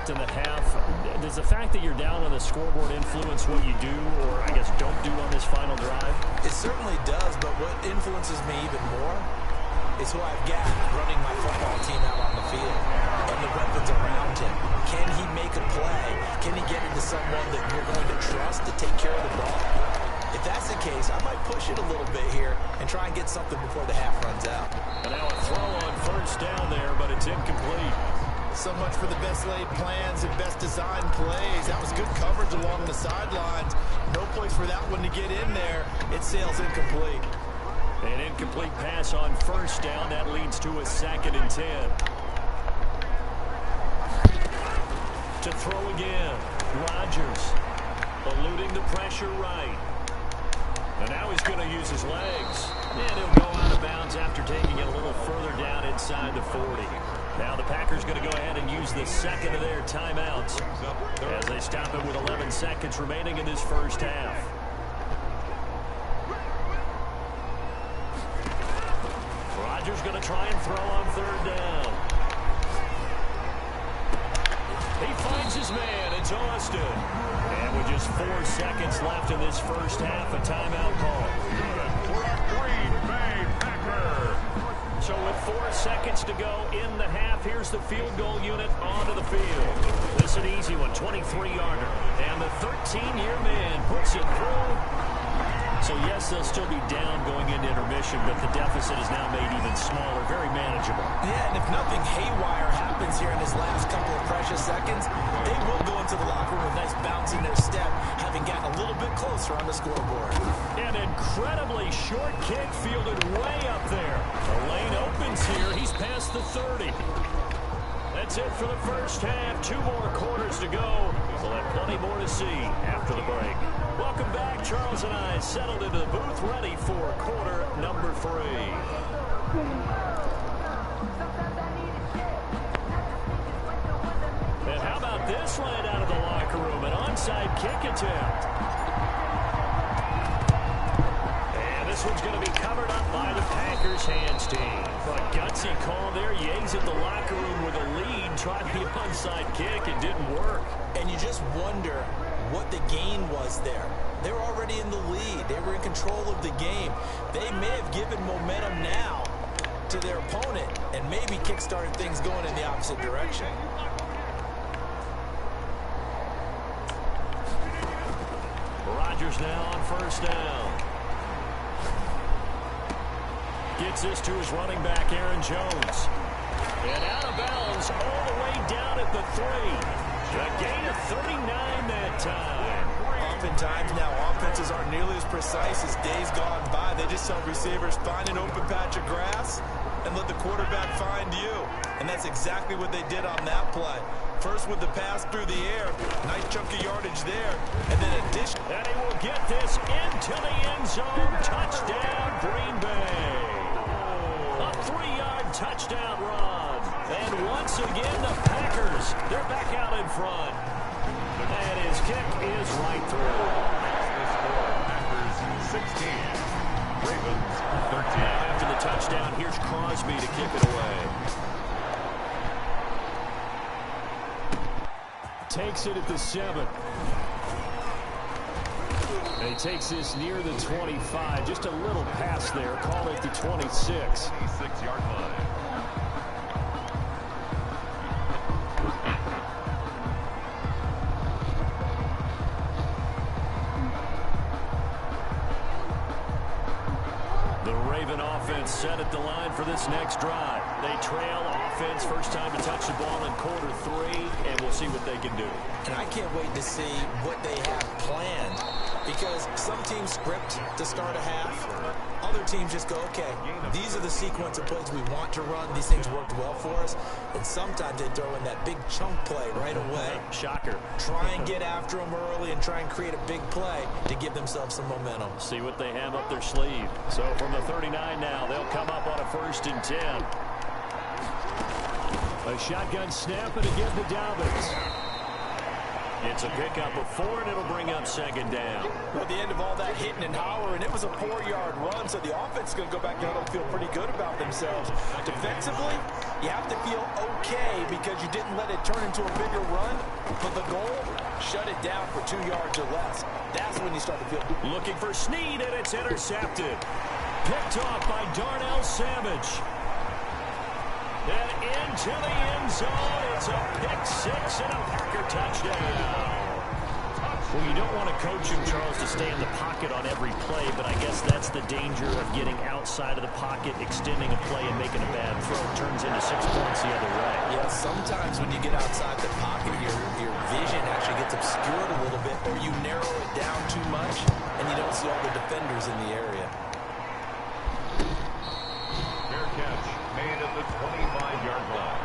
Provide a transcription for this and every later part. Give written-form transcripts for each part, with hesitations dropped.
left in the half. Does the fact that you're down on the scoreboard influence what you do, or I guess don't do on this final drive? It certainly does, but what influences me even more is who I've got running my football team out on the field and the weapons around him. Can he make a play? Can he get into someone that you're going to trust to take care of the ball? If that's the case, I might push it a little bit here and try and get something before the half runs out. And now a throw on first down there, but it's incomplete. So much for the best laid plans and best designed plays. That was good coverage along the sidelines. No place for that one to get in there. It sails incomplete. An incomplete pass on first down. That leads to a 2nd and 10. To throw again. Rodgers eluding the pressure right. And now he's going to use his legs. And he'll go out of bounds after taking it a little further down inside the 40. Now the Packers going to go ahead and use the second of their timeouts as they stop it with 11 seconds remaining in this first half. Rodgers going to try and throw on third down. He finds his man. It's Austin. And with just 4 seconds left in this first half, a timeout call. So with 4 seconds to go in the half, here's the field goal unit onto the field. This is an easy one, 23-yarder. And the 13-year man puts it through. So, yes, they'll still be down going into intermission, but the deficit is now made even smaller, very manageable. Yeah, and if nothing haywire happens here in his last couple of precious seconds, they will go into the locker room with a nice bounce in their step, having gotten a little bit closer on the scoreboard. An incredibly short kick fielded way up there. The lane opens here. He's past the 30. That's it for the first half. 2 more quarters to go. We'll have plenty more to see after the break. Welcome back. Charles and I settled into the booth, ready for quarter number 3. And how about this right out of the locker room? An onside kick attempt. And this one's going to be covered up by the Packers hands team. A gutsy call there. Yates at the locker room with a lead. Tried the onside kick. It didn't work. And you just wonder what the gain was there. They were already in the lead. They were in control of the game. They may have given momentum now to their opponent and maybe kick-started things going in the opposite direction. Rodgers now on first down. Gets this to his running back, Aaron Jones. And out of bounds all the way down at the 3. A gain of 39 that time. Oftentimes now offenses aren't nearly as precise as days gone by. They just tell receivers, find an open patch of grass and let the quarterback find you. And that's exactly what they did on that play. First with the pass through the air. Nice chunk of yardage there. And then addition. And he will get this into the end zone. Touchdown, Green Bay. A 3-yard touchdown run. And once again, the Packers, they're back out in front. And his kick is right through. Packers 16, Ravens 13. Now after the touchdown, here's Crosby to kick it away. Takes it at the 7. And he takes this near the 25. Just a little pass there. Call it the 26. 26-yard line. Set at the line for this next drive. They trail offense, first time to touch the ball in quarter 3, and we'll see what they can do. And I can't wait to see what they have planned, because some teams script to start a half. Other teams just go, okay, these are the sequence of plays we want to run. These things worked well for us. And sometimes they throw in that big chunk play right away. Shocker. Try and get after them early and try and create a big play to give themselves some momentum. See what they have up their sleeve. So from the 39 now, they'll come up on a 1st and 10. A shotgun snap and again to Dobbins. It's a pickup of 4, and it'll bring up 2nd down. Well, the end of all that hitting and hollering, it was a 4-yard run, so the offense is going to go back down and feel pretty good about themselves. Defensively, You have to feel okay because you didn't let it turn into a bigger run. But the goal, shut it down for 2 yards or less. That's when you start to feel good. Looking for Snead, and it's intercepted. Picked off by Darnell Savage. And into the end zone. It's a pick six and a Packer touchdown. Well, you don't want to coach him, Charles, to stay in the pocket on every play, but I guess that's the danger of getting outside of the pocket, extending a play, and making a bad throw. It turns into 6 points the other way. Yeah, sometimes when you get outside the pocket, your vision actually gets obscured a little bit, or you narrow it down too much, and you don't see all the defenders in the area. Fair catch made at the 25-yard line.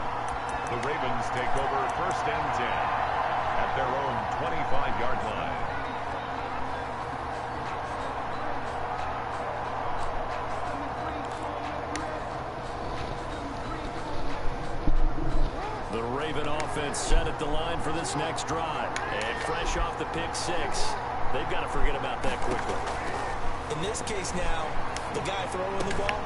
The Ravens take over 1st and 10 at their own 25-yard line. The Raven offense set at the line for this next drive. And fresh off the pick six, they've got to forget about that quickly. In this case now, the guy throwing the ball,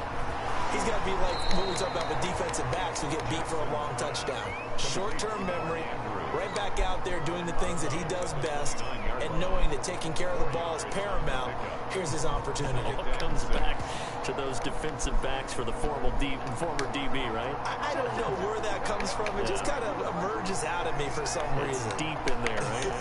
he's got to be like what we talk about with defensive backs who get beat for a long touchdown. Short-term memory, right back out there doing the things that he does best, and knowing that taking care of the ball is paramount. Here's his opportunity. It comes back to those defensive backs for the former DB, right? I don't know where that comes from. It just kind of emerges out of me for some reason. It's deep in there, right?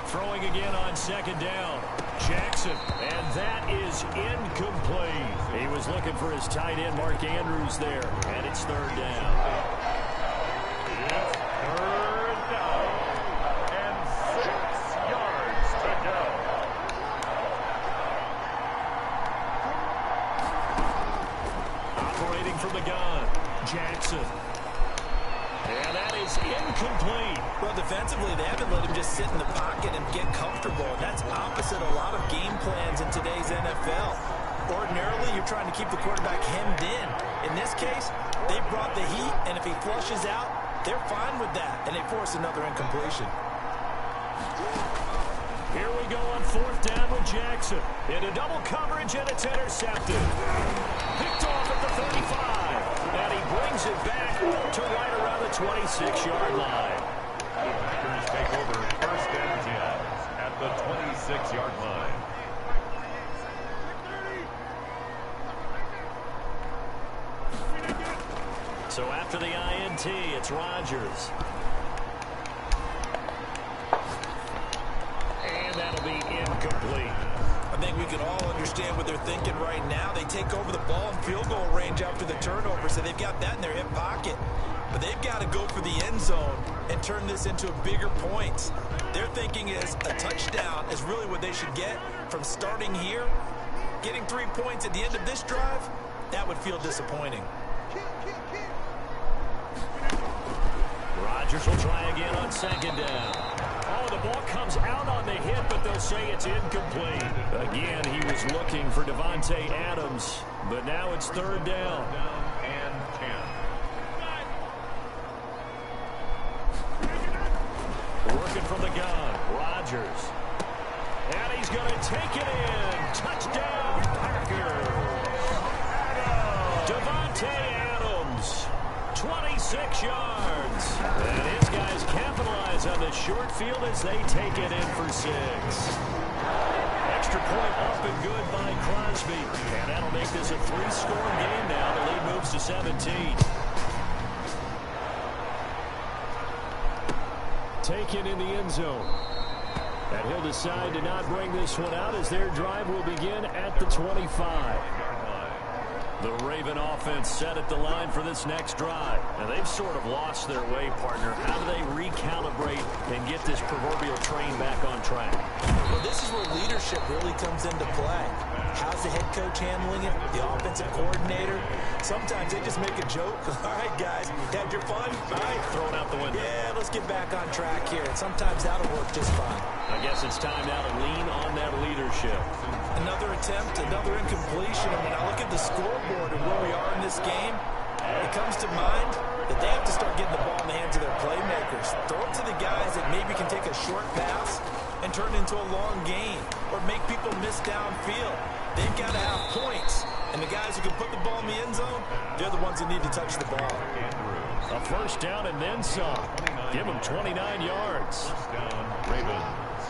Throwing again on 2nd down. Jackson, and that is incomplete. He was looking for his tight end, Mark Andrews, there, and it's 3rd down. It's 3rd down and 6 yards to go. Operating from the gun, Jackson. And that is incomplete. Well, defensively, they haven't let him just sit in the pocket and get comfortable. That's opposite a lot of game plans in today's NFL. Ordinarily, you're trying to keep the quarterback hemmed in. In this case, they brought the heat, and if he flushes out, they're fine with that, and they force another incompletion. Here we go on 4th down with Jackson. Into double coverage, and it's intercepted. Picked off at the 35. And he brings it back to right around the 26-yard line. The Packers take over 1st and 10 at the 26-yard line. So after the INT, it's Rodgers. And that'll be incomplete. I think we can all understand what they're thinking right now. They take over the ball in field goal range after the turnover, so they've got that in their hip pocket. But they've got to go for the end zone and turn this into a bigger point. Their thinking is a touchdown is really what they should get from starting here. Getting 3 points at the end of this drive, that would feel disappointing. Rodgers will try again on 2nd down. Oh, the ball comes out on the hit, but they'll say it's incomplete. Again, he was looking for Devontae Adams, but now it's 3rd down. And 10. Working from the gun, Rodgers. And he's going to take it in. Touchdown, Packers. Devontae Adams, 26 yards. And his guys capitalize on the short field as they take it in for 6. Extra point up and good by Crosby. And that'll make this a 3-score game now. The lead moves to 17. Taken in the end zone. And he'll decide to not bring this one out as their drive will begin at the 25. The Raven offense set at the line for this next drive. And they've sort of lost their way, partner. How do they recalibrate and get this proverbial train back on track? Well, this is where leadership really comes into play. How's the head coach handling it? The offensive coordinator? Sometimes they just make a joke. All right, guys, had your fun? All right. Throw it out the window. Yeah, let's get back on track here. And sometimes that'll work just fine. I guess it's time now to lean on that leadership. Another attempt, another incompletion. And when I look at the scoreboard and where we are in this game, it comes to mind that they have to start getting the ball in the hands of their playmakers. Throw it to the guys that maybe can take a short pass and turn it into a long gain or make people miss downfield. They've got to have points. And the guys who can put the ball in the end zone, they're the ones that need to touch the ball. A first down and then some. Give them 29 yards. First down, Ravens.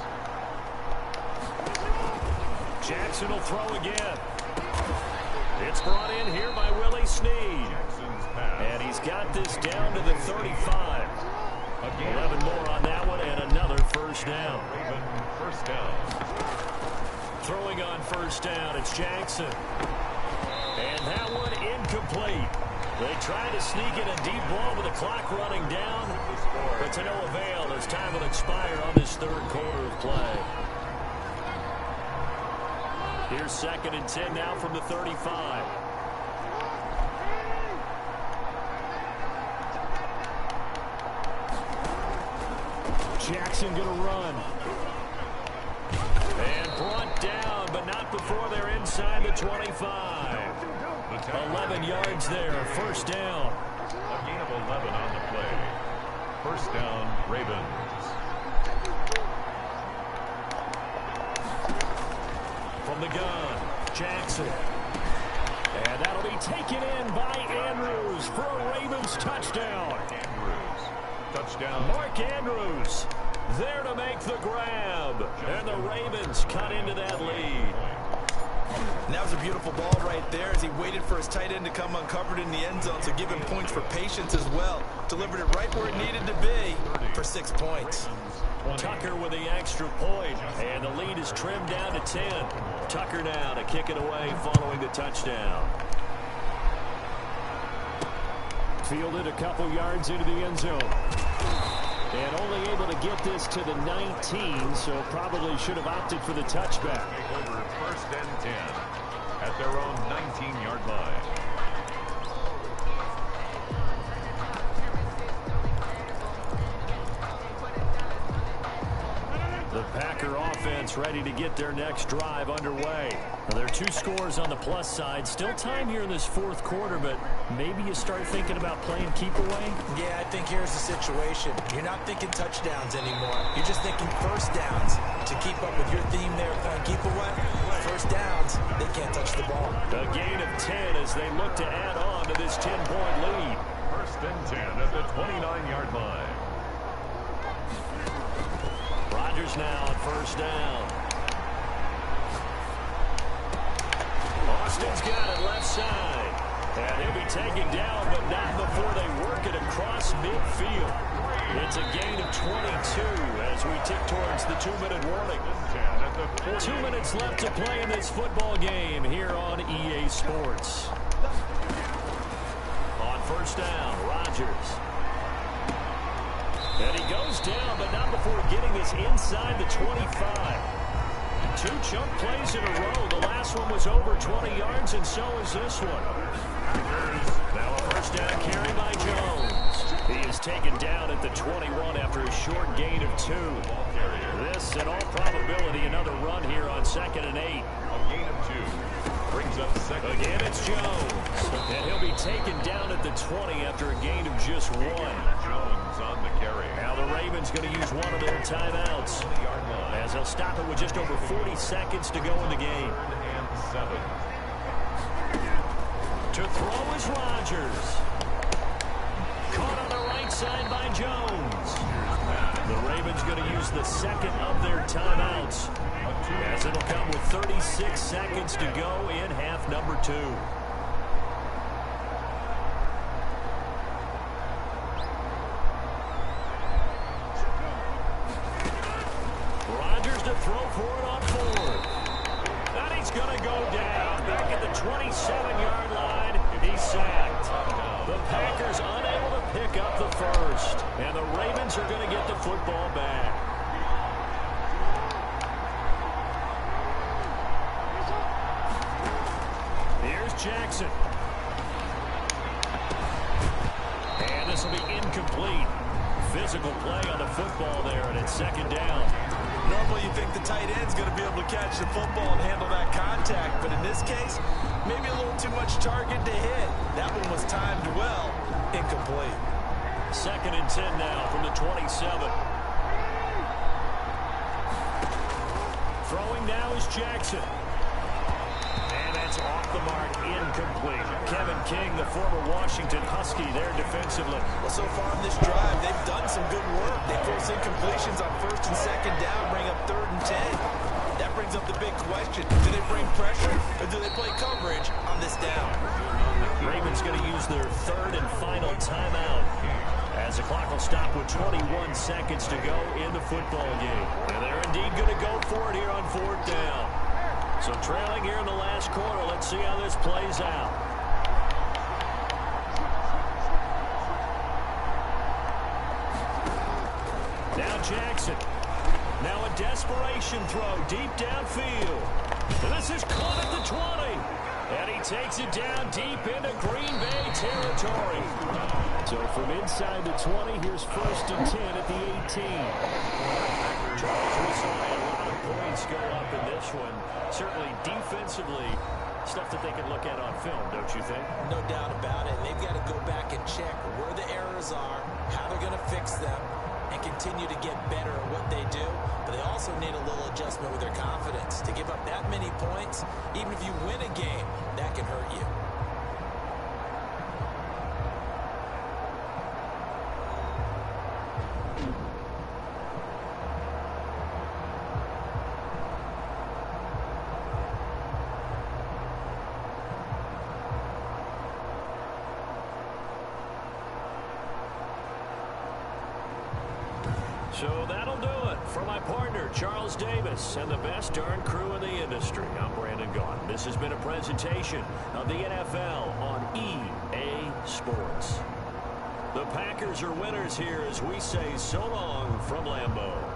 Jackson will throw again. It's brought in here by Willie Snead. And he's got this down to the 35. 11 more on that one and another first down. Raven, first down. Throwing on first down, it's Jackson. And that one incomplete. They try to sneak in a deep ball with the clock running down, but to no avail as time will expire on this third quarter of play. Here's 2nd and 10 now from the 35. Jackson going to run. And brought down, but not before they're inside the 25. 11 yards there, first down. A gain of 11 on the play. First down, Ravens. From the gun, Jackson. And that'll be taken in by Andrews for a Ravens touchdown. Andrews. Touchdown. Mark Andrews there to make the grab. And the Ravens cut into that lead. And that was a beautiful ball right there as he waited for his tight end to come uncovered in the end zone, so give him points for patience as well. Delivered it right where it needed to be for 6 points. Tucker with the extra point, and the lead is trimmed down to 10. Tucker now to kick it away following the touchdown. Fielded a couple yards into the end zone. And only able to get this to the 19, so probably should have opted for the touchback. Take over first and 10 at their own 19-yard line. The Packer offense ready to get their next drive underway. Now, there are 2 scores on the plus side. Still time here in this fourth quarter, but maybe you start thinking about playing keep away? Yeah, I think here's the situation. You're not thinking touchdowns anymore. You're just thinking first downs. To keep up with your theme there, playing keep away, first downs, they can't touch the ball. A gain of 10 as they look to add on to this 10-point lead. First and 10 at the 29-yard line. Rodgers now on first down. Austin's got it left side. And he'll be taken down, but not before they work it across midfield. It's a gain of 22 as we tick towards the 2-minute warning. 2 minutes left to play in this football game here on EA Sports. On first down, Rodgers. And he goes down, but not before getting this inside the 25. 2 chunk plays in a row. The last one was over 20 yards, and so is this one. Now a first down carry by Jones. He is taken down at the 21 after a short gain of 2. This, in all probability, another run here on 2nd and 8. A gain of 2 brings up second. Again, it's Jones. And he'll be taken down at the 20 after a gain of just 1. Jones on the carry. Now the Ravens going to use one of their timeouts as they'll stop it with just over 40 seconds to go in the game. 3rd and 7. To throw is Rodgers. Caught on the right side by Jones. The Ravens going to use the second of their timeouts as it'll come with 36 seconds to go in half number 2. Rodgers to throw for it on 4th. And he's going to go down back at the 27-yard line. He's sacked. The Packers unable to pick up the first. And the Ravens are going to get the football back. Here's Jackson. And this will be incomplete. Physical play on the football there, and it's 2nd down. Normally you think the tight end's going to be able to catch the football and handle that contact, but in this case, maybe a little too much target to hit. That one was timed well, incomplete. 2nd and 10 now from the 27. Throwing now is Jackson. And that's off the mark, incomplete. Kevin King, the former Washington Husky, there defensively. Well, so far in this drive, they've done some good work. They force incompletions on first and second down, bring up 3rd and 10. That brings up the big question. Do they bring pressure or do they play coverage on this down? Ravens going to use their 3rd and final timeout as the clock will stop with 21 seconds to go in the football game. And they're indeed going to go for it here on 4th down. So trailing here in the last quarter. Let's see how this plays out. Now Jackson. Now a desperation throw deep downfield. And this is caught at the 20. And he takes it down deep into Green Bay territory. So from inside the 20, here's 1st and 10 at the 18. Charles, we saw a lot of points go up in this one. Certainly defensively, stuff that they can look at on film, don't you think? No doubt about it. And they've got to go back and check where the errors are, how they're going to fix them, and continue to get better at what they do. But they also need a little adjustment with their confidence. To give up that many points, even if you win a game, that can hurt you. So that'll do it. For my partner, Charles Davis, and the best darn crew in the industry, I'm Brandon Gaudin. This has been a presentation of the NFL on EA Sports. The Packers are winners here as we say so long from Lambeau.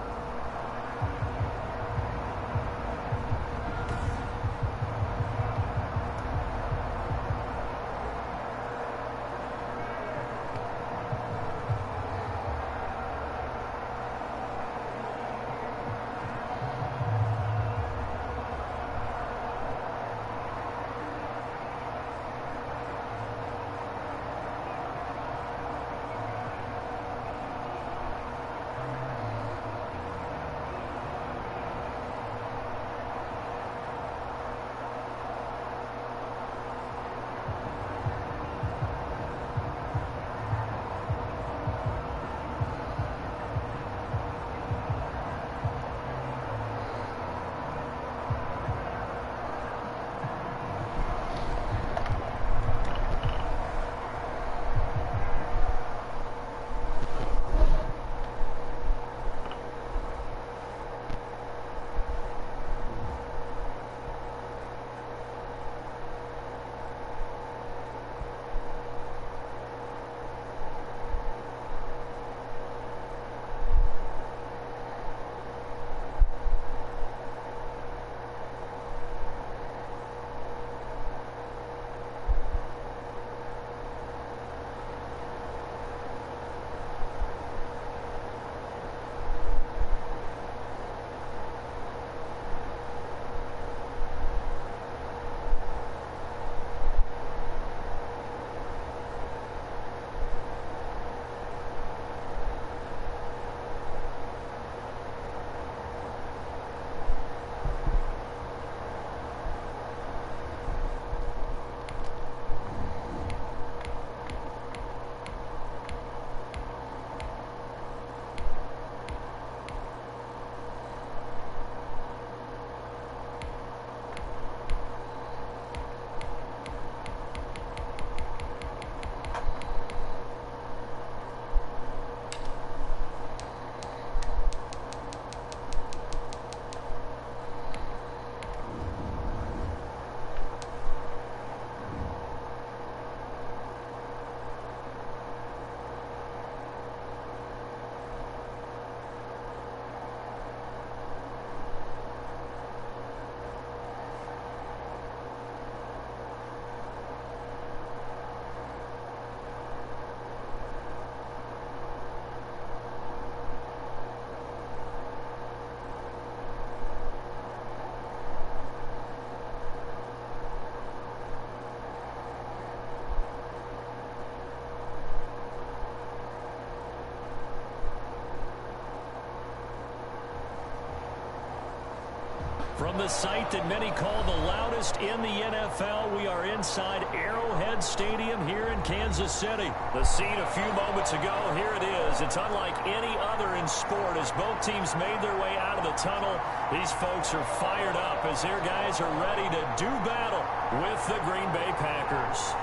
From the site that many call the loudest in the NFL, we are inside Arrowhead Stadium here in Kansas City. The scene a few moments ago, here it is. It's unlike any other in sport as both teams made their way out of the tunnel. These folks are fired up as their guys are ready to do battle with the Green Bay Packers.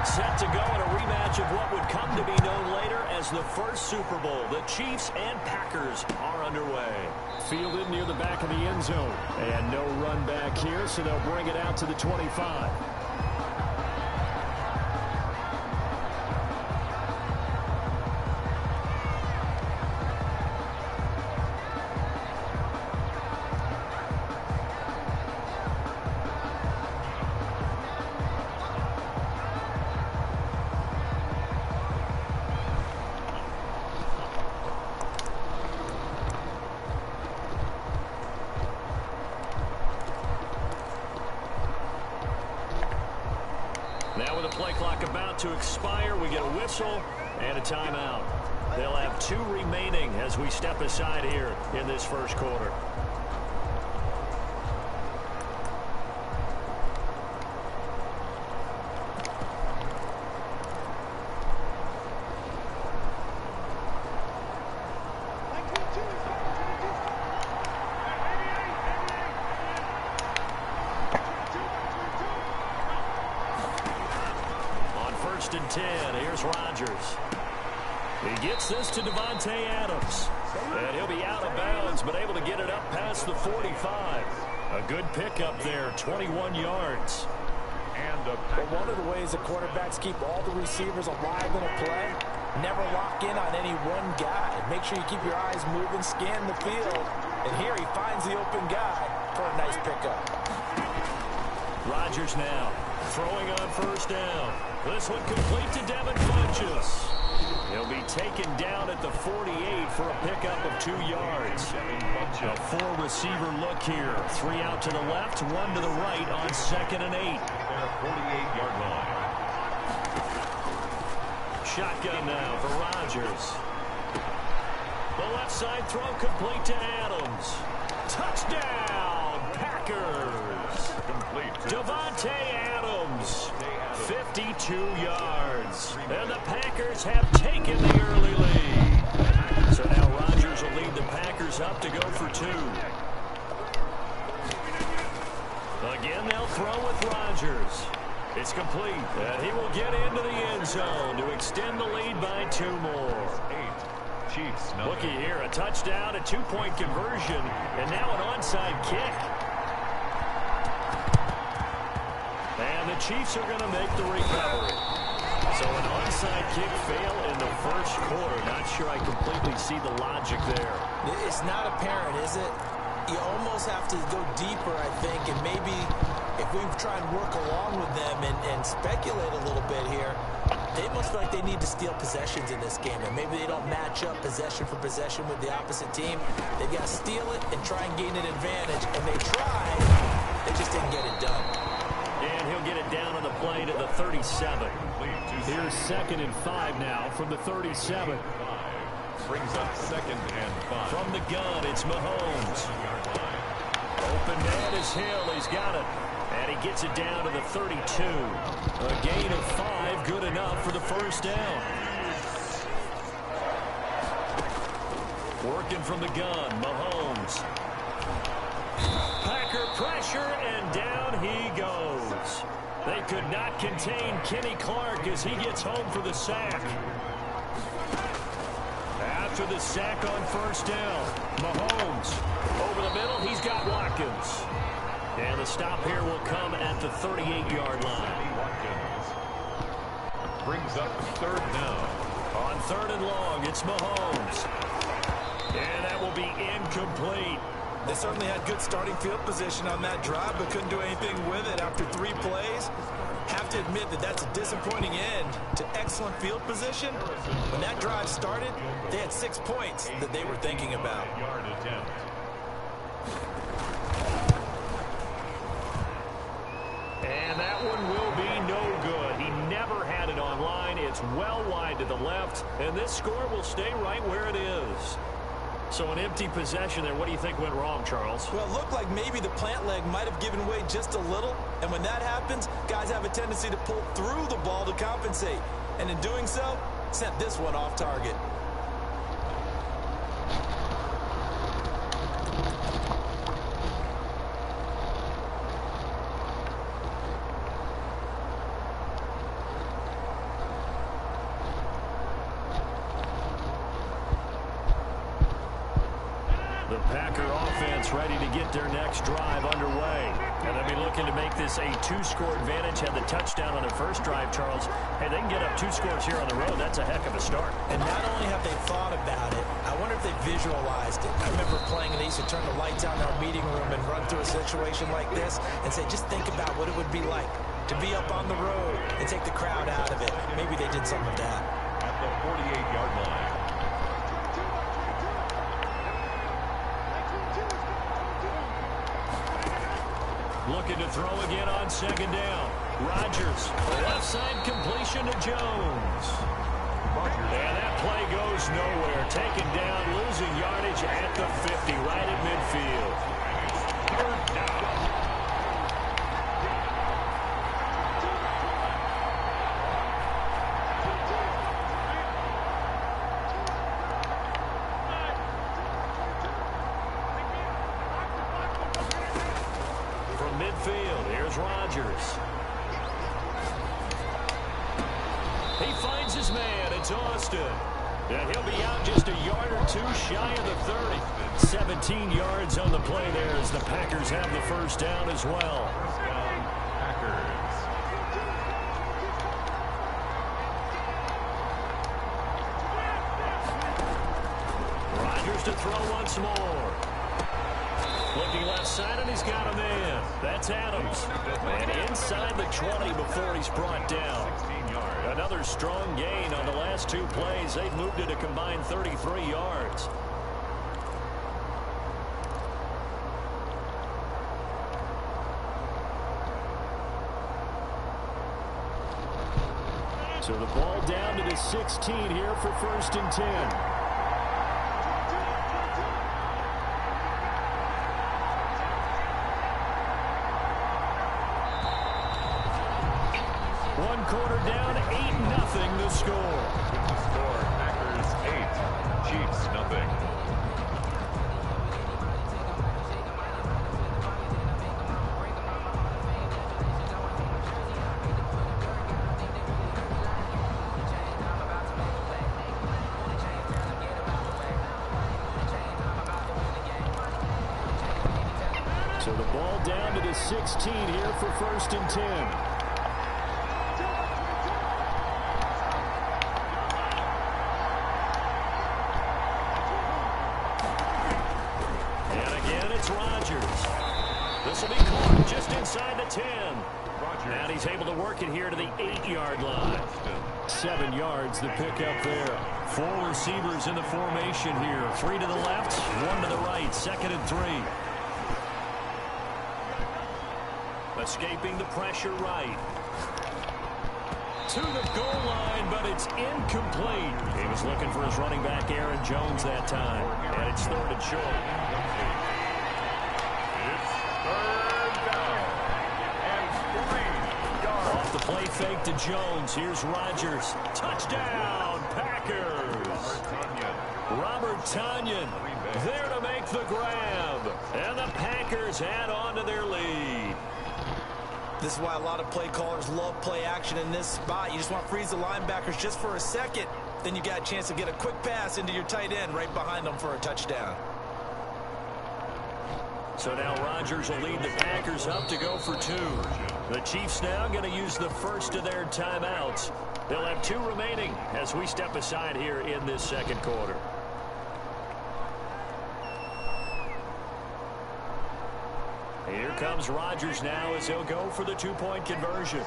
Set to go in a rematch of what would come to be known later as the first Super Bowl. The Chiefs and Packers are underway. Fielded near the back of the end zone. And no run back here, so they'll bring it out to the 25. Now with the play clock about to expire, we get a whistle and a timeout. They'll have 2 remaining as we step aside here in this first quarter. And 10. Here's Rodgers. He gets this to Davante Adams. And he'll be out of bounds, but able to get it up past the 45. A good pickup there, 21 yards. But one of the ways the quarterbacks keep all the receivers alive in a play, never lock in on any one guy. Make sure you keep your eyes moving, scan the field. And here he finds the open guy for a nice pickup. Rodgers now throwing on first down. This one complete to Devin Funchess. He'll be taken down at the 48 for a pickup of 2 yards. A 4-receiver look here. 3 out to the left, 1 to the right on 2nd and 8. Their 48-yard line. Shotgun now for Rodgers. The left side throw complete to Adams. Touchdown, Packers. Complete. Davante Adams. 52 yards. And the Packers have taken the early lead. So now Rodgers will lead the Packers up to go for 2. Again, they'll throw with Rodgers. It's complete. And he will get into the end zone to extend the lead by 2 more. 8. Chiefs. Looky here, a touchdown, a 2-point conversion, and now an onside kick. And the Chiefs are going to make the recovery. So an onside kick fail in the first quarter. Not sure I completely see the logic there. It's not apparent, is it? You almost have to go deeper, I think, and maybe if we try and work along with them and speculate a little bit here, they must feel like they need to steal possessions in this game, and maybe they don't match up possession for possession with the opposite team. They've got to steal it and try and gain an advantage, and they tried. They just didn't get it done. And he'll get it down on the play to the 37. Here's 2nd and 5 now from the 37. Brings up 2nd and 5. From the gun, it's Mahomes. Open man is Hill. He's got it. And he gets it down to the 32. A gain of 5, good enough for the first down. Working from the gun, Mahomes. Packer pressure, and down he goes. They could not contain Kenny Clark as he gets home for the sack. After the sack on first down, Mahomes. Over the middle, he's got Watkins. And the stop here will come at the 38-yard line. Watkins brings up 3rd down. On 3rd and long, it's Mahomes. And that will be incomplete. They certainly had good starting field position on that drive, but couldn't do anything with it after 3 plays. Have to admit that that's a disappointing end to excellent field position. When that drive started, they had 6 points that they were thinking about. Yard attempt. It's well wide to the left, and this score will stay right where it is. So an empty possession there. What do you think went wrong, Charles? Well, it looked like maybe the plant leg might have given way just a little. And when that happens, guys have a tendency to pull through the ball to compensate. And in doing so, sent this one off target. The Packer offense ready to get their next drive underway. And they'll be looking to make this a two-score advantage. Had the touchdown on their first drive, Charles. Hey, they can get up 2 scores here on the road. That's a heck of a start. And not only have they thought about it, I wonder if they visualized it. I remember playing, and they used to turn the lights on in our meeting room and run through a situation like this and say, just think about what it would be like to be up on the road and take the crowd out of it. Maybe they did some of that. At the 48-yard line. Looking to throw again on second down. Rodgers, left side completion to Jones. And that play goes nowhere. Taken down, losing yardage at the 50, right at midfield. Third down. Midfield, here's Rodgers. He finds his man. It's Austin. And he'll be out just a yard or two shy of the 30. 17 yards on the play there as the Packers have the first down as well. First down, Packers. Rodgers to throw once more. Looking left side, and he's got a man. That's Adams. And inside the 20 before he's brought down. 16 yards. Another strong gain on the last 2 plays. They've moved it a combined 33 yards. So the ball down to the 16 here for 1st and 10. Quarter down, 8-0 the score. With the score, Packers 8, Chiefs nothing. So the ball down to the 16 here for 1st and 10. Rodgers. This will be caught just inside the 10. Rodgers. And he's able to work it here to the 8-yard line. 7 yards the pickup there. 4 receivers in the formation here. 3 to the left, 1 to the right. 2nd and 3. Escaping the pressure right. To the goal line, but it's incomplete. He was looking for his running back, Aaron Jones, that time. And it's 3rd and short. Off the play fake to Jones. Here's Rodgers. Touchdown, Packers. Robert Tonyan there to make the grab. And the Packers add on to their lead. This is why a lot of play callers love play action in this spot. You just want to freeze the linebackers just for a second. Then you got a chance to get a quick pass into your tight end right behind them for a touchdown. So now Rodgers will lead the Packers up to go for 2. The Chiefs now going to use the first of their timeouts. They'll have 2 remaining as we step aside here in this 2nd quarter. Here comes Rodgers now as he'll go for the 2-point conversion.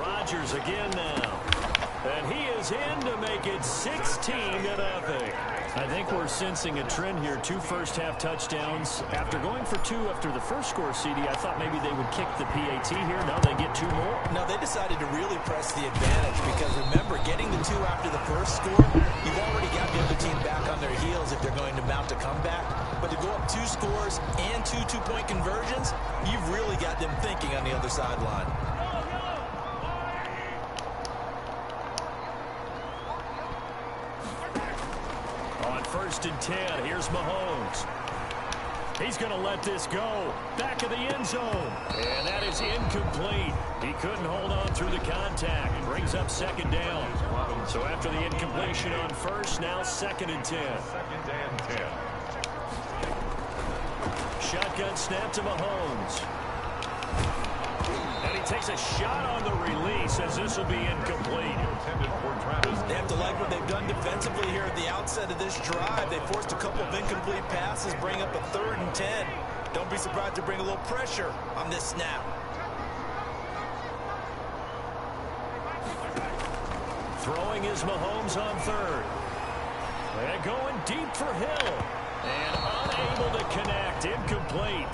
Rodgers again now. And he is in to make it 16-0. I think we're sensing a trend here. 2 first-half touchdowns. After going for 2 after the first score, CD, I thought maybe they would kick the PAT here. No, they get 2 more. No, they decided to really press the advantage because, remember, getting the 2 after the first score, you've already got the other team back on their heels if they're going to mount a comeback. But to go up 2 scores and 2 two-point conversions, you've really got them thinking on the other sideline. On 1st and 10, here's Mahomes. He's going to let this go. Back of the end zone. And that is incomplete. He couldn't hold on through the contact. Brings up 2nd down. So after the incompletion on 1st, now 2nd and 10. 2nd and 10. Shotgun snap to Mahomes. And he takes a shot on the release as this will be incomplete. They have to like what they've done defensively here at the outset of this drive. They forced a couple of incomplete passes, bring up a 3rd and 10. Don't be surprised to bring a little pressure on this snap. Throwing is Mahomes on 3rd. And going deep for Hill. And unable to connect. Incomplete.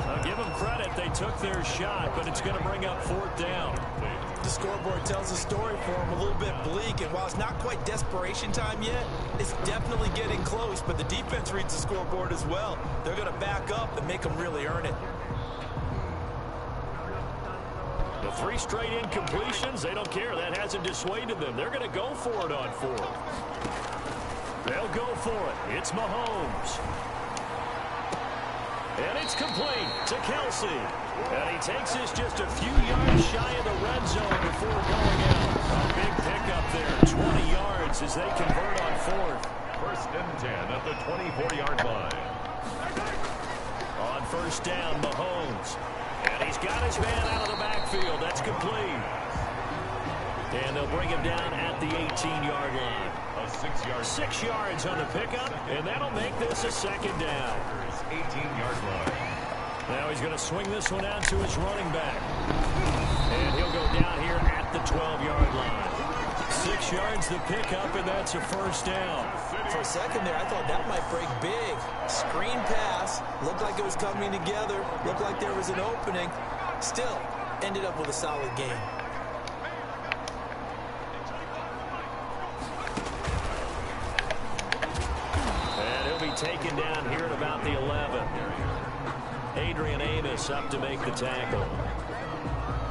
I'll give them credit. They took their shot, but it's going to bring up 4th down. The scoreboard tells a story for them, a little bit bleak, and while it's not quite desperation time yet, it's definitely getting close, but the defense reads the scoreboard as well. They're going to back up and make them really earn it. The 3 straight incompletions, they don't care. That hasn't dissuaded them. They're going to go for it on 4th. They'll go for it. It's Mahomes. And it's complete to Kelsey. And he takes this just a few yards shy of the red zone before going out. A big pickup there, 20 yards as they convert on 4th. 1st and 10 at the 24-yard line. On 1st down, Mahomes. And he's got his man out of the backfield. That's complete. And they'll bring him down at the 18-yard line. 6 yards on the pickup, and that'll make this a 2nd down. 18-yard line. Now he's going to swing this one out to his running back. And he'll go down here at the 12-yard line. 6 yards the pickup, and that's a 1st down. For a second there, I thought that might break big. Screen pass. Looked like it was coming together. Looked like there was an opening. Still, ended up with a solid game. Taken down here at about the 11. Adrian Amos up to make the tackle.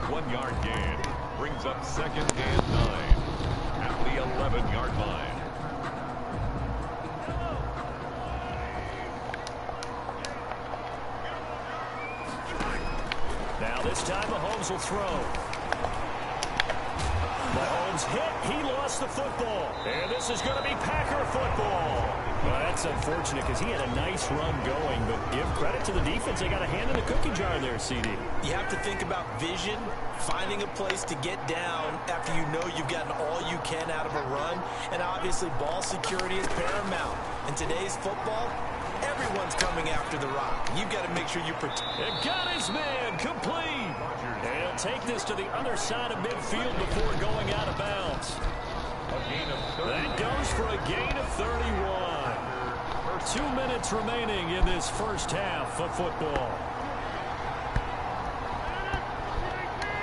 1-yard gain brings up 2nd and 9 at the 11-yard line. Now this time Mahomes will throw. Mahomes hit. He lost the football. And this is going to be Packer football. Well, that's unfortunate because he had a nice run going, but give credit to the defense. They got a hand in the cookie jar there, CD. You have to think about vision, finding a place to get down after you know you've gotten all you can out of a run, and obviously ball security is paramount. In today's football, everyone's coming after the rock. You've got to make sure you protect. And got his man complete. And he'll take this to the other side of midfield before going out of bounds. That goes for a gain of 31. 2 minutes remaining in this 1st half of football.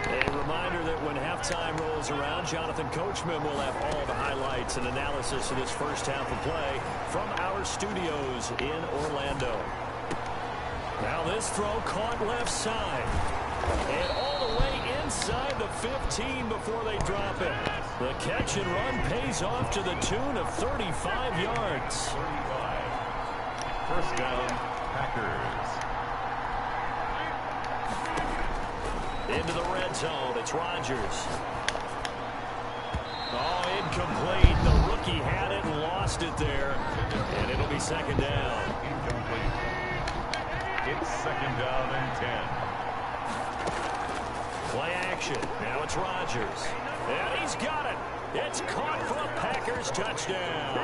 A reminder that when halftime rolls around, Jonathan Coachman will have all the highlights and analysis of this 1st half of play from our studios in Orlando. Now this throw caught left side. And all the way inside the 15 before they drop it. The catch and run pays off to the tune of 35 yards. 1st down, Packers. Into the red zone, it's Rodgers. Oh, incomplete. The rookie had it and lost it there. And it'll be 2nd down. Incomplete. It's 2nd down and 10. Play action. Now it's Rodgers. And he's got it. It's caught for a Packers touchdown.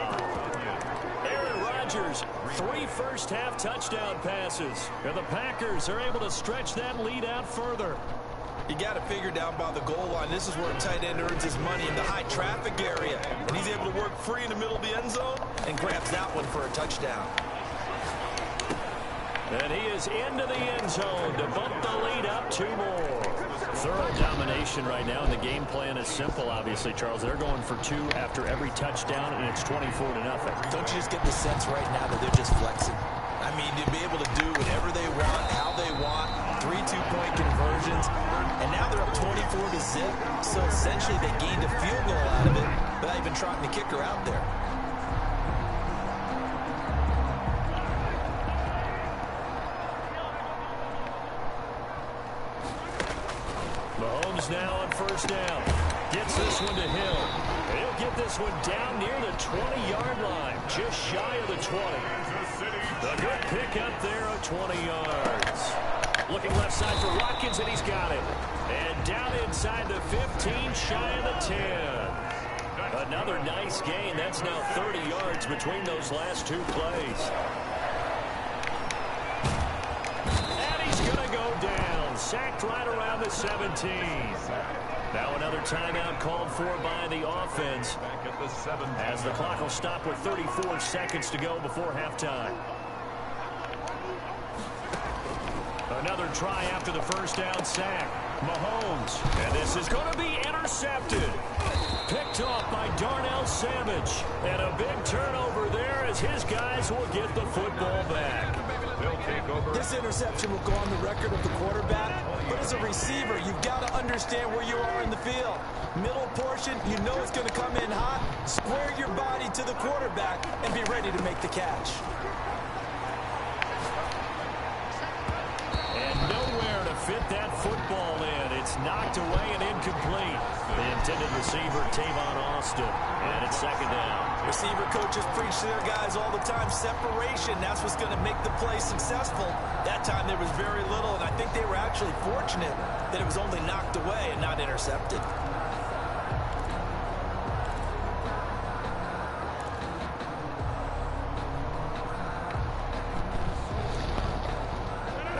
Aaron Rodgers, 3 first-half touchdown passes. And the Packers are able to stretch that lead out further. You got to figure down by the goal line. This is where a tight end earns his money in the high traffic area. And he's able to work free in the middle of the end zone and grabs that one for a touchdown. And he is into the end zone to bump the lead up 2 more. Thorough domination right now, and the game plan is simple, obviously, Charles. They're going for 2 after every touchdown, and it's 24-0. Don't you just get the sense right now that they're just flexing? I mean, to be able to do whatever they want, how they want, 3 two-point conversions, and now they're up 24-0. So essentially they gained a field goal out of it without even trotting the kicker out there. Mahomes now on first down. Gets this one to Hill. He'll get this one down near the 20-yard line, just shy of the 20. A good pick up there of 20 yards. Looking left side for Watkins, and he's got it. And down inside the 15, shy of the 10. Another nice gain. That's now 30 yards between those last 2 plays. And he's going to go down. Sacked right around the 17. Now another timeout called for by the offense, as the clock will stop with 34 seconds to go before halftime. Another try after the first down sack. Mahomes, and this is going to be intercepted. Picked off by Darnell Savage. And a big turnover there as his guys will get the football back. This interception will go on the record of the quarterback, but as a receiver, you've got to understand where you are in the field. Middle portion, you know it's going to come in hot. Square your body to the quarterback and be ready to make the catch. And nowhere to fit that football in. It's knocked away and incomplete. The intended receiver, Tavon Austin. And it's second down. Receiver coaches preach to their guys all the time. Separation, that's what's going to make the play successful. That time there was very little, and I think they were actually fortunate that it was only knocked away and not intercepted.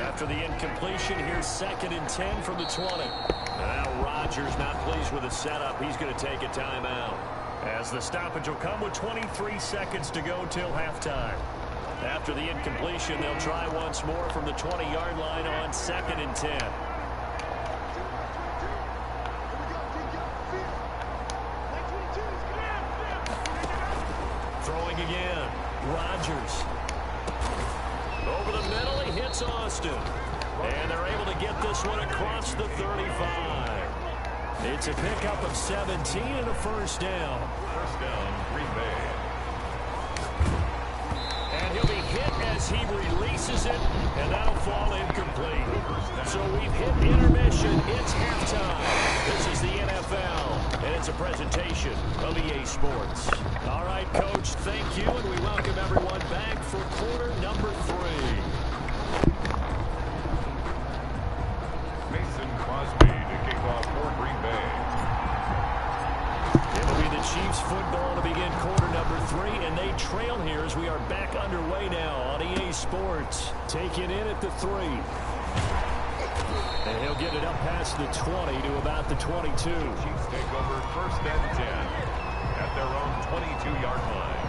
After the incompletion, here's 2nd and 10 from the 20. Now Rodgers not pleased with the setup. He's going to take a timeout, as the stoppage will come with 23 seconds to go till halftime. After the incompletion, they'll try once more from the 20-yard line on 2nd and 10. Throwing again. Rodgers. Over the middle, he hits Austin. And they're able to get this one across the 35. It's a pickup of 17 and a first down. First down, Green Bay. And he'll be hit as he releases it, and that'll fall incomplete. So we've hit intermission. It's halftime. This is the NFL, and it's a presentation of EA Sports. All right, Coach, thank you, and we welcome everyone back for quarter number 3. Mason Crosby to kick off for Green Bay. It'll be the Chiefs football to begin quarter number 3, and they trail here as we are back underway now on EA Sports. Take it in at the 3. And he'll get it up past the 20 to about the 22. Chiefs take over 1st and 10 at their own 22-yard line.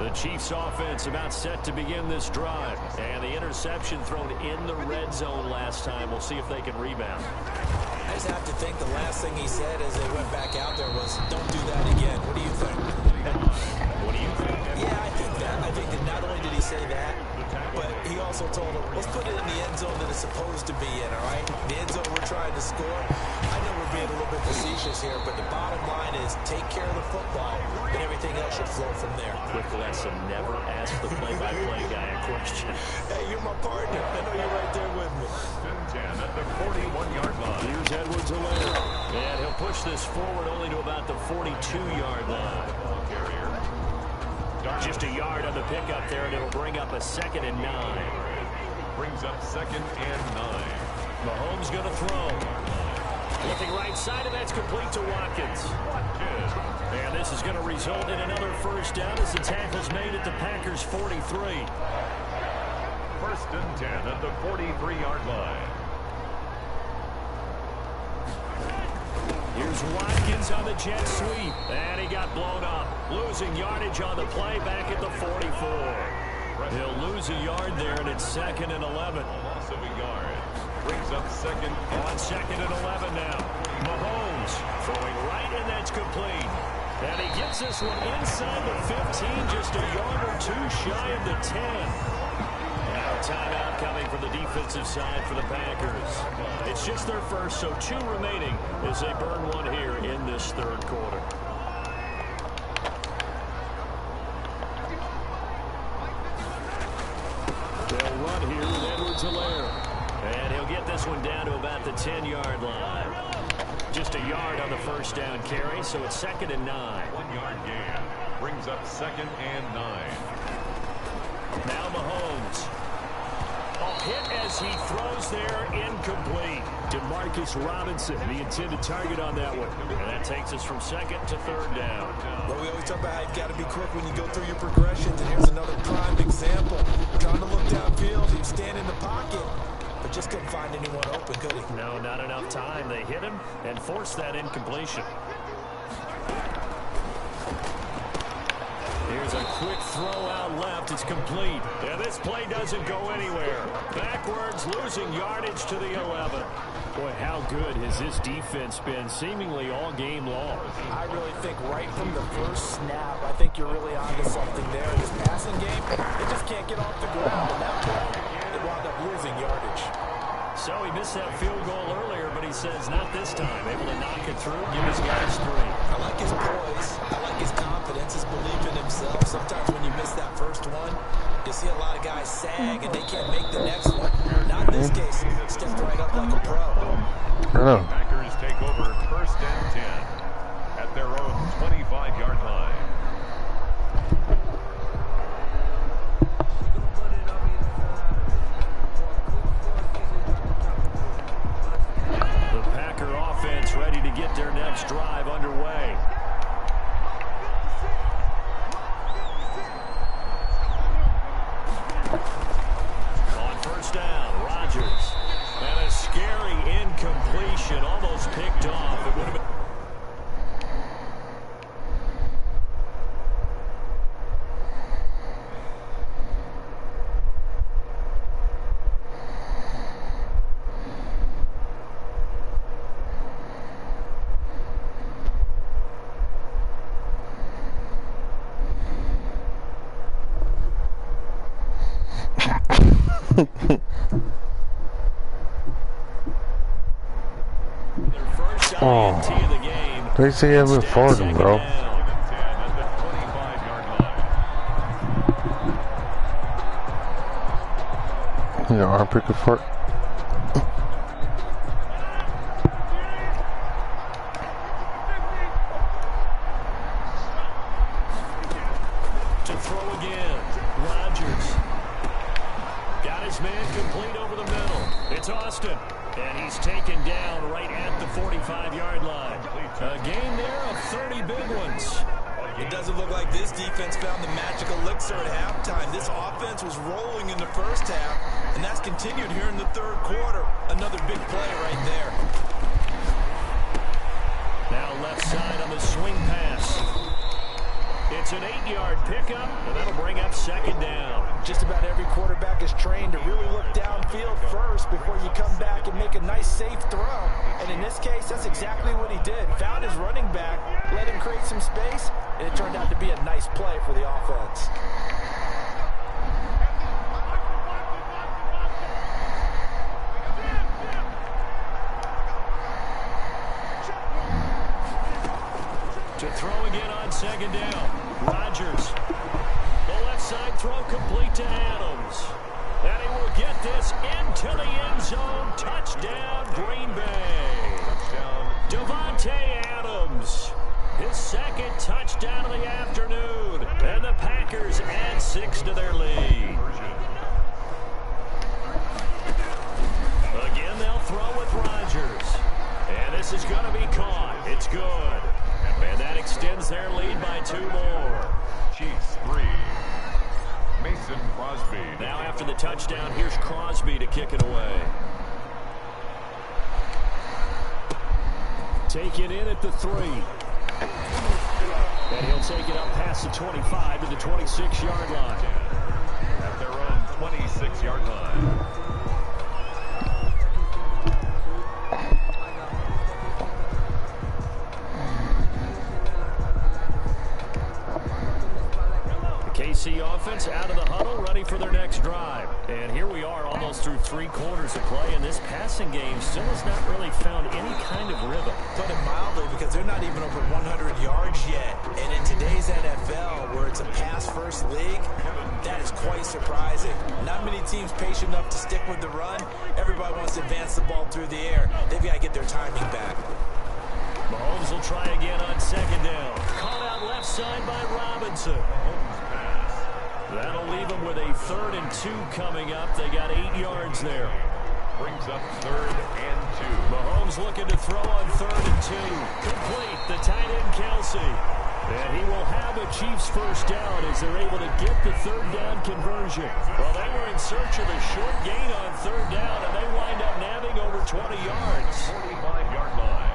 The Chiefs offense about set to begin this drive. And the interception thrown in the red zone last time. We'll see if they can rebound. I just have to think the last thing he said as they went back out there was, don't do that again. What do you think? What do you think? Yeah, I think that. I think that not only did he say that, but he also told them, let's put it in the end zone that it's supposed to be in, all right? The end zone we're trying to score. I know we're being a little bit facetious here, but the bottom line is take care of the football, and everything else should flow from there. Quick lesson, never ask the play-by-play guy a question. Hey, you're my partner. I know you're right there with me. 10 at the 41-yard line. Here's Edwards-Helaire. And he'll push this forward only to about the 42-yard line. Just a yard on the pickup there, and it'll bring up a 2nd and 9. Brings up 2nd and 9. Mahomes going to throw. Looking right side, and that's complete to Watkins. And this is going to result in another first down as the tackle's made at the Packers' 43. 1st and 10 at the 43-yard line. Here's Watkins on the jet sweep. And he got blown up. Losing yardage on the play back at the 44. He'll lose a yard there, and it's 2nd and 11. Loss of a yard. Brings up 2nd. On 2nd and 11 now. Mahomes throwing right, and that's complete. And he gets this one inside the 15, just a yard or two shy of the 10. Now timeout coming from the defensive side for the Packers. It's just their first, so 2 remaining as they burn one here in this 3rd quarter. They'll run here with Edwards-Helaire. And he'll get this one down to about the 10-yard line. Just a yard on the first down carry, so it's 2nd and 9. 1-yard gain. Brings up 2nd and 9. Now Mahomes. A hit as he throws there, incomplete. DeMarcus Robinson, the intended target on that one. And that takes us from 2nd to 3rd down. Well, we always talk about how you've got to be quick when you go through your progressions, and here's another prime example. Trying to look downfield, he'd stand in the pocket, but just couldn't find anyone open, could he? No, not enough time. They hit him and forced that incompletion. Here's a quick throw out left. It's complete. And this play doesn't go anywhere. Backwards, losing yardage to the 11. Boy, how good has this defense been seemingly all game long? I really think right from the first snap, I think you're really onto something there. This passing game, they just can't get off the ground. And that play, they wound up losing yardage. So he missed that field goal earlier, but he says not this time. Able to knock it through, give his guys 3. I like his poise. I like his confidence, his belief in himself. Sometimes when you miss that first one, you see a lot of guys sag and they can't make the next one. Not in this case. Stepped right up like a pro. The Packers take over 1st and 10 at their own 25-yard line. Ready to get their next drive underway. On 1st down, Rodgers. And a scary incompletion, almost picked off. It would have been. Oh, they say I've been farting, bro. Your armpit could fart. To throw again, Rodgers. Got his man complete over the middle. It's Austin. And he's taken down right at the 45-yard line. A gain there of 30 big ones. It doesn't look like this defense found the magical elixir at halftime. This offense was rolling in the first half, and that's continued here in the 3rd quarter. Another big play right there. Now left side on the swing pass. It's an 8-yard pickup, and that'll bring up 2nd down. Just about every quarterback is trained to really look downfield first before you come back and make a nice, safe throw. And in this case, that's exactly what he did. Found his running back, let him create some space, and it turned out to be a nice play for the offense. To throw again on 2nd down. Rodgers. The left side throw complete to Adams. And he will get this into the end zone. Touchdown, Green Bay. Devontae Adams. His 2nd touchdown of the afternoon. And the Packers add 6 to their lead. It's good. And that extends their lead by 2 more. Chiefs 3. Mason Crosby. Now after the touchdown, here's Crosby to kick it away. Take it in at the 3. And he'll take it up past the 25 to the 26-yard line. At their own 26-yard line. KC offense out of the huddle, ready for their next drive. And here we are almost through 3 quarters of play, and this passing game still has not really found any kind of rhythm. Put it mildly, because they're not even over 100 yards yet. And in today's NFL, where it's a pass-first league, that is quite surprising. Not many teams patient enough to stick with the run. Everybody wants to advance the ball through the air. They've got to get their timing back. Mahomes will try again on 2nd down. Caught out left side by Robinson. That'll leave them with a 3rd and 2 coming up. They got 8 yards there. Brings up 3rd and 2. Mahomes looking to throw on 3rd and 2. Complete. The tight end, Kelsey. And he will have a Chiefs first down as they're able to get the 3rd down conversion. Well, they were in search of a short gain on 3rd down, and they wind up nabbing over 20 yards. 45-yard line.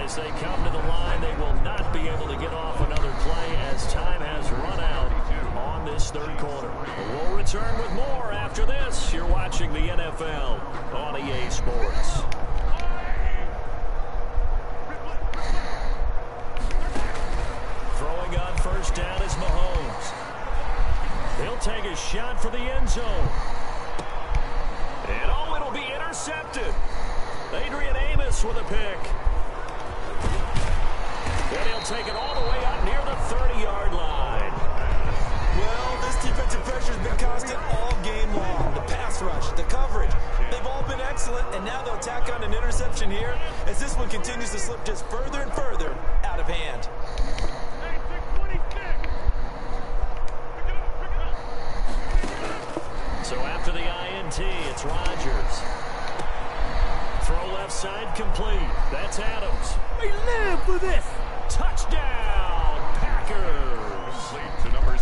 As they come to the line, they will not be able to get off another play as time has run out on this 3rd quarter. We'll return with more after this. You're watching the NFL on EA Sports. Throwing on 1st down is Mahomes. He'll take a shot for the end zone. And oh, it'll be intercepted. Adrian Amos with a pick. And he'll take it all the way out near the 30-yard line. Well, this defensive pressure has been constant all game long. The pass rush, the coverage, they've all been excellent, and now they'll tack on an interception here as this one continues to slip just further and further out of hand. So after the INT, it's Rodgers. Throw left side complete. That's Adams. We live for this. Touchdown, Packers.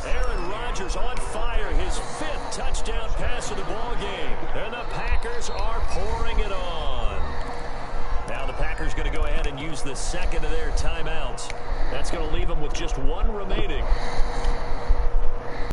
Aaron Rodgers on fire, his 5th touchdown pass of the ball game. And the Packers are pouring it on. Now the Packers going to go ahead and use the 2nd of their timeouts. That's going to leave them with just 1 remaining.